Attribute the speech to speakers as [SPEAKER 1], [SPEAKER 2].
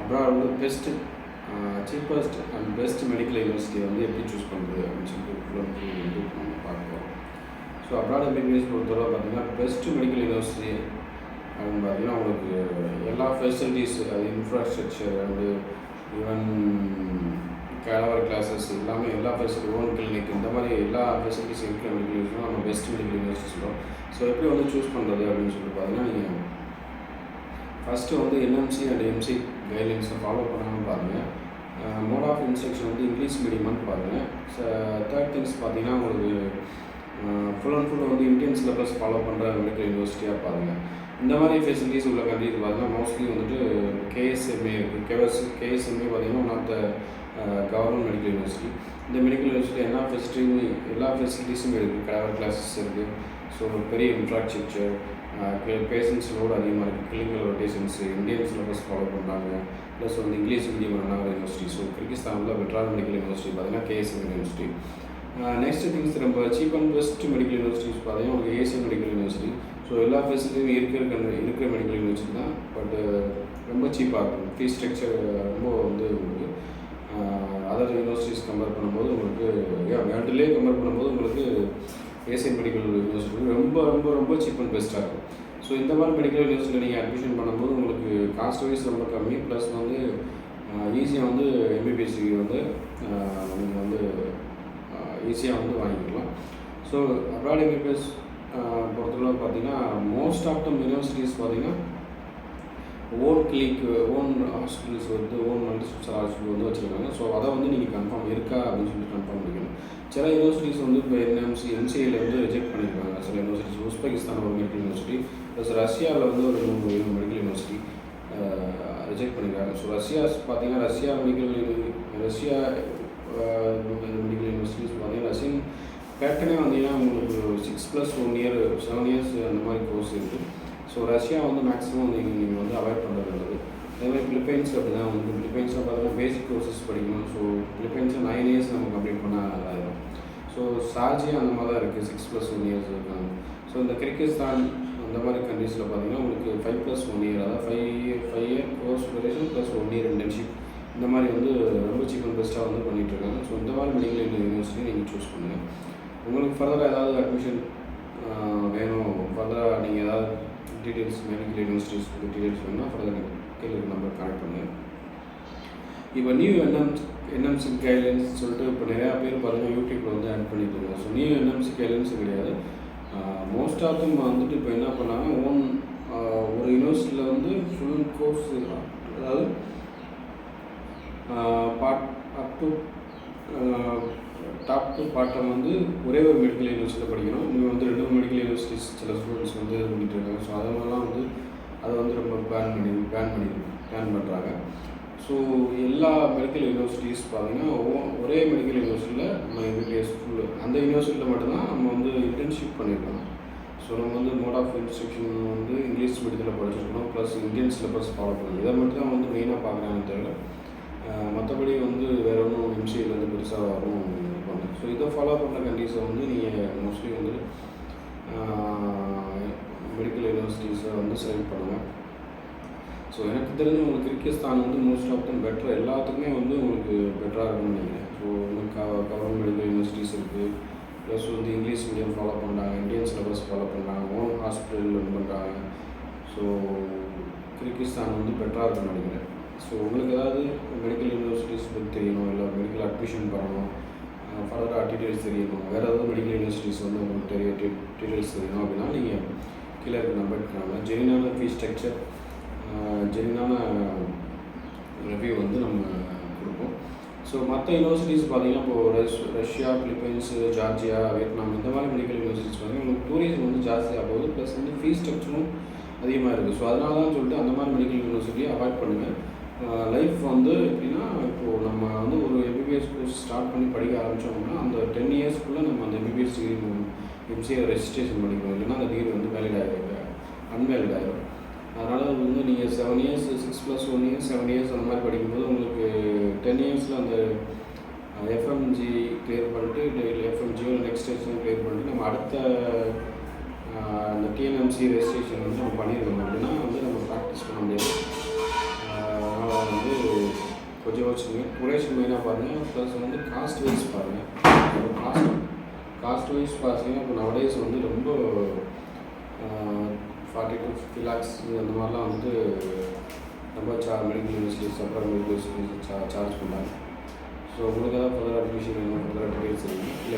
[SPEAKER 1] Abroad வந்து cheapest and best medical university வந்து எப்படி சூஸ் பண்ணுறது அப்படின்னு சொல்லிட்டு வந்து நம்ம பார்க்குறோம். ஸோ அப்ராட் எம்பிபிஎஸ் பொறுத்தவரை பார்த்திங்கன்னா பெஸ்ட் மெடிக்கல் யூனிவர்சிட்டி அப்படின்னு பார்த்தீங்கன்னா உங்களுக்கு எல்லா ஃபெசிலிட்டிஸ், அது இன்ஃப்ராஸ்ட்ரக்சர் அண்டு ஈவன் கேலவர் கிளாஸஸ் எல்லாமே, எல்லா ஃபெசிலிட்டி, ஓன் கிளினிக், இந்த மாதிரி எல்லா ஃபெசிலிட்டிஸ் இருக்கிற மெடிக்கல் யூனிவர்சிட்டி நம்ம பெஸ்ட் மெடிக்கல் யூனிவர்சிட்டி சொல்கிறோம். ஸோ எப்படி வந்து சூஸ் பண்ணுறது அப்படின்னு சொல்லிட்டு பார்த்தீங்கன்னா, நீங்கள் ஃபஸ்ட்டு வந்து என்எம்சி அண்ட் எம்சி கைட்லைன்ஸை ஃபாலோ பண்ணாமல் பாருங்கள். மோட் ஆஃப் இன்ஸ்ட்ரக்ஷன் வந்து இங்கிலீஷ் மீடியமானு பாருங்கள். தேர்ட் திங்ஸ் பார்த்தீங்கன்னா உங்களுக்கு ஃபுல் அண்ட் ஃபுல் வந்து இந்தியன் சிலபஸ் ஃபாலோ பண்ணுற மெடிக்கல் யூனிவர்சிட்டியாக பாருங்கள். இந்த மாதிரி ஃபெசிலிட்டிஸ் உள்ள கண்ட்ரிஸ் பார்த்தீங்கன்னா மோஸ்ட்லி வந்துட்டு கேஎஸ்எம்ஏ இருக்குது. கேஎஸ்எம்ஏ பார்த்தீங்கன்னா one of the government medical university. இந்த மெடிக்கல் யூனிவர்சிட்டி எல்லா ஃபெசிலிட்டிஸும் இருக்குது. கலவர் கிளாஸஸ் இருக்குது. ஸோ பெரிய இன்ஃப்ராஸ்ட்ரக்சர், பேஷண்ட்ஸ் லோடு அதிகமாக இருக்குது, clinical rotations, Indian syllabus follow பண்ணுறாங்க, ப்ளஸ் வந்து இங்கிலீஷ் மீடியம் ஒரு யூனிவர்சிட்டி. ஸோ கிர்கிஸ்தானில் பெட்ரால் மெடிக்கல் யூனிவர்சிட்டி பார்த்தீங்கன்னா கேஎஸ்எம் யூனிவர்சிட்டி. நெக்ஸ்ட் திங்ஸ் நம்ம cheap and best medical universities பார்த்தீங்கன்னா உங்களுக்கு ஏசியன் மெடிக்கல் யூனிவர்சிட்டி. ஸோ எல்லா ஃபெசிலிட்டியும் இருக்கிற மெடிக்கல் யூனிவர்சிட்டி தான். பட்டு ரொம்ப சீப்பாக இருக்கும். ஃபீஸ் ஸ்ட்ரக்சர் ரொம்ப வந்து உங்களுக்கு அதர் யூனிவர்சிட்டிஸ் கம்பேர் பண்ணும்போது உங்களுக்கு வேர்ல்டுலேயே கம்பேர் பண்ணும்போது உங்களுக்கு ஏசியன் மெடிக்கல் யூனிவர்சிட்டி ரொம்ப ரொம்ப ரொம்ப சீப் அண்ட் பெஸ்ட்டாக இருக்கும். ஸோ இந்த மாதிரி மெடிக்கல் யூனிவர்சிட்டியில் நீங்கள் அட்மிஷன் பண்ணும்போது உங்களுக்கு காஸ்ட் வைஸ் ரொம்ப கம்மி, ப்ளஸ் வந்து ஈஸியாக வந்து எம்பிபிஎஸ்சி வந்து நீங்கள் வந்து ஈஸியாக வந்து வாங்கிக்கலாம். ஸோ அப்ராட் எம்பிபிஎஸ் பொறுத்தளவு பார்த்தீங்கன்னா மோஸ்ட் ஆஃப் த யூனிவர்சிட்டிஸ் பார்த்தீங்கன்னா ஓன் கிளினிக், ஓன் ஹாஸ்பிட்டல்ஸ் வந்து ஓன் மல்டி ஸ்பெஷல் ஹாஸ்பிட்டல் வந்து வச்சுருக்காங்க. ஸோ அதை வந்து நீங்கள் கன்ஃபார்ம் இருக்கா அப்படின்னு சொல்லி கன்ஃபார்ம் பண்ணிக்கணும். சில யூனிவர்சிட்டிஸ் வந்து இப்போ எம்சிஏல வந்து ரிஜெக்ட் பண்ணியிருக்காங்க. சில யூனிவர்சிட்டிஸ் உஸ்பெகிஸ்தான் ஒரு மெடிக்கல் யூனிவர்சிட்டி, ப்ளஸ் ரஷ்யாவில் வந்து ஒரு 3 மெடிக்கல் யூனிவர்சிட்டி ரிஜெக்ட் பண்ணியிருக்காங்க. ஸோ பார்த்தீங்கன்னா ரஷ்யா மெடிக்கல் யூனிவர்சிட்டிஸ் பார்த்தீங்கன்னா ரஷ்யன் பேட்டர்னே வந்தீங்கன்னா உங்களுக்கு 6+1 இயர் 7 இயர்ஸ் அந்த மாதிரி கோர்ஸ் இருக்குது. ஸோ ரஷ்யா வந்து மேக்ஸிமம் வந்து நீங்கள் வந்து அவாய்ட் பண்ணுறது நல்லது. அதேமாதிரி பிலிப்பைன்ஸ் அப்படி தான் வந்து பிலிப்பைன்ஸில் பார்த்தீங்கன்னா பேசிக் கோர்சஸ் படிக்கணும். ஸோ பிலிப்பைன்ஸில் 9 இயர்ஸ் நம்ம கம்ப்ளீட் பண்ணால் நல்லாயிருக்கும். ஸோ சார்ஜியா அந்த மாதிரி தான் இருக்குது, 6+1 இயர்ஸ் இருக்காங்க. ஸோ இந்த கிர்கிஸ்தான் அந்த மாதிரி கண்ட்ரீஸில் பார்த்தீங்கன்னா உங்களுக்கு 5+1 இயர், அதாவது 5 year course duration plus 1 year internship, இந்த மாதிரி வந்து ரொம்ப சீப் அண்ட் பெஸ்ட்டாக வந்து பண்ணிகிட்ருக்காங்க. ஸோ இந்த மாதிரி மெடிக்கல் யூனிவர்சிட்டி நீங்கள் சூஸ் பண்ணுங்கள். உங்களுக்கு ஃபர்தராக ஏதாவது அட்மிஷன் வேணும், ஃபர்தராக நீங்கள் ஏதாவது டீட்டெயில்ஸ் மெடிக்கல் யூனிவர்சிட்டிஸ் டீட்டெயில்ஸ் வேணும்னா ஃபர்தர் கீழே நம்பர் கான்டெக்ட் பண்ணுங்கள். இப்போ நியூ என்எம்சி கைட்லைன்ஸ் சொல்லிட்டு இப்போ நிறையா பேர் பார்த்தீங்கன்னா யூடியூப்பில் வந்து ஆட் பண்ணிட்டு இருக்காங்க. ஸோ நியூ என்எம்சி கைட்லைன்ஸ் கிடையாது. மோஸ்ட் ஆஃப் தம் வந்துட்டு இப்போ என்ன பண்ணாங்க, ஒரு யூனிவர்சிட்டியில் வந்து ஃபுல் கோர்ஸ், அதாவது டாப் டு பாட்டம் வந்து ஒரே ஒரு மெடிக்கல் யூனிவர்சிட்டியில் படிக்கணும். நீங்கள் வந்து 2 மெடிக்கல் யூனிவர்சிட்டிஸ் சில ஸ்டூடெண்ட்ஸ் வந்து இது பண்ணிட்டு இருக்காங்க. ஸோ அதனாலலாம் வந்து அதை வந்து ரொம்ப பேன் பண்ணுறாங்க. ஸோ எல்லா மெடிக்கல் யூனிவர்சிட்டிஸ் பார்த்தீங்கன்னா ஒரே மெடிக்கல் யூனிவர்சிட்டியில் நம்ம எம்பிபிஎஸ் ஃபுல்லு அந்த யூனிவர்சிட்டியில் மட்டும்தான் நம்ம வந்து இன்டர்ன்ஷிப் பண்ணியிருக்கோம். ஸோ நம்ம வந்து மோட் ஆஃப் இன்ஸ்ட்ரக்ஷன் வந்து இங்கிலீஷ் மீடியத்தில் படிச்சிருக்கணும், ப்ளஸ் இந்தியன் சிலபஸ் ஃபாலோ பண்ணணும். இதை மட்டும் தான் வந்து மெயினாக பார்க்குறாங்க தவிர மற்றபடி வந்து வேறு ஒன்றும் எம்சிஏல வந்து பெருசாக வரும் பண்ணு. ஸோ இதை ஃபாலோ பண்ணுற கண்ட்ரீஸை வந்து நீங்கள் மோஸ்ட்லி வந்து மெடிக்கல் யூனிவர்சிட்டிஸை வந்து செலக்ட் பண்ணுங்கள். ஸோ எனக்கு தெரிஞ்சு உங்களுக்கு கிர்கிஸ்தான் வந்து மோஸ்ட் ஆஃப் தம் பெட்டர், எல்லாத்துக்குமே வந்து உங்களுக்கு பெட்டராக இருக்கும்னு நினைக்கிறேன். ஸோ உங்களுக்கு கவர்மெண்ட் மெடிக்கல் யூனிவர்சிட்டிஸ் இருக்குது, ப்ளஸ் வந்து இங்கிலீஷ் மீடியம் ஃபாலோ பண்ணுறாங்க, இந்தியன் சிலபஸ் ஃபாலோ பண்ணுறாங்க, ஓன் ஹாஸ்பிட்டல் ரன் பண்ணுறாங்க. ஸோ கிர்கிஸ்தான் வந்து பெட்டராக இருக்கும்னு நினைக்கிறேன். ஸோ உங்களுக்கு ஏதாவது மெடிக்கல் யூனிவர்சிட்டிஸ் பற்றி தெரியணும், இல்லை மெடிக்கல் அட்மிஷன் பண்ணணும், ஃபர்தராக டீட்டெயில்ஸ் தெரியணும், வேறு ஏதாவது மெடிக்கல் யூனிவர்சிட்டிஸ் வந்து உங்களுக்கு டீட்டெயில்ஸ் தெரியணும் அப்படின்னா நீங்கள் கீழே இருக்க நம்பர் எடுக்கிறாங்க. ஜெனினான ஃபீஸ் ஸ்ட்ரக்சர், ஜெனினான ரிவ்யூ வந்து நம்ம கொடுப்போம். ஸோ மற்ற யூனிவர்சிட்டிஸ் பார்த்தீங்கன்னா இப்போது ரஷ்யா, பிலிப்பைன்ஸு, ஜார்ஜியா, வியட்நாம் இந்த மாதிரி மெடிக்கல் யூனிவர்சிட்டிஸ் பார்த்தீங்கன்னா உங்களுக்கு டூரிசம் வந்து ஜாஸ்தியாக போகுது, ப்ளஸ் வந்து ஃபீஸ் ஸ்ட்ரக்சரும் அதிகமாக இருக்குது. ஸோ அதனால தான் சொல்லிட்டு அந்த மாதிரி மெடிக்கல் யூனிவர்சிட்டியை அவாய்ட் பண்ணுங்கள். லைஃப் வந்து எப்படின்னா, இப்போது நம்ம வந்து ஒரு எம்பிபிஎஸ் கோர்ஸ் ஸ்டார்ட் பண்ணி படிக்க ஆரம்பித்தோம்னா அந்த 10 இயர்ஸ்க்குள்ளே நம்ம அந்த எம்பிபிஎஸ் டிகிரி எம்சிஏ ரெஜிஸ்ட்ரேஷன் பண்ணிக்கணும், இல்லைன்னா அந்த டிகிரி வந்து அன்வேலிட் ஆகிடும். அதனால் வந்து நீங்கள் 7 இயர்ஸ் 6+1 இயர்ஸ் 7 இயர்ஸ் அந்த மாதிரி படிக்கும்போது உங்களுக்கு 10 இயர்ஸில் அந்த எஃப்எம்ஜி கிளியர் பண்ணிட்டு, எஃப்எம்ஜியோட நெக்ஸ்ட் ஸ்டேஷன் கிளியர் பண்ணிட்டு நம்ம அடுத்த அந்த டிஎன்எம்சி ரெஜிஸ்ட்ரேஷன் வந்து நம்ம பண்ணியிருக்கணும். அப்படின்னா வந்து நம்ம ப்ராக்டிஸ் பண்ண முடியாது. அதனால் வந்து கொஞ்சம் யோசிச்சுங்க. குரேஷன் மெயினாக பாருங்கள். ப்ளஸ் வந்து காஸ்ட் வைஸ் பாருங்கள். இப்போ காஸ்ட் வைஸ் பார்த்தீங்கன்னா இப்போ நவடேஸ் வந்து ரொம்ப 40 to 50 lakhs அந்த மாதிரிலாம் வந்து ரொம்ப மெடிக்கல் யூனிவர்சிட்டிஸ் அப்புறம் மெடிக்கல் யூனிவர்சிட்டிஸ் சார்ஜ் பண்ணாங்க. ஸோ உங்களுக்கு ஏதாவது ஃபர்தர் அப்ளிகேஷன் வேணும், ஃபர்தர் டீடைல்ஸ் வேணும் இல்லை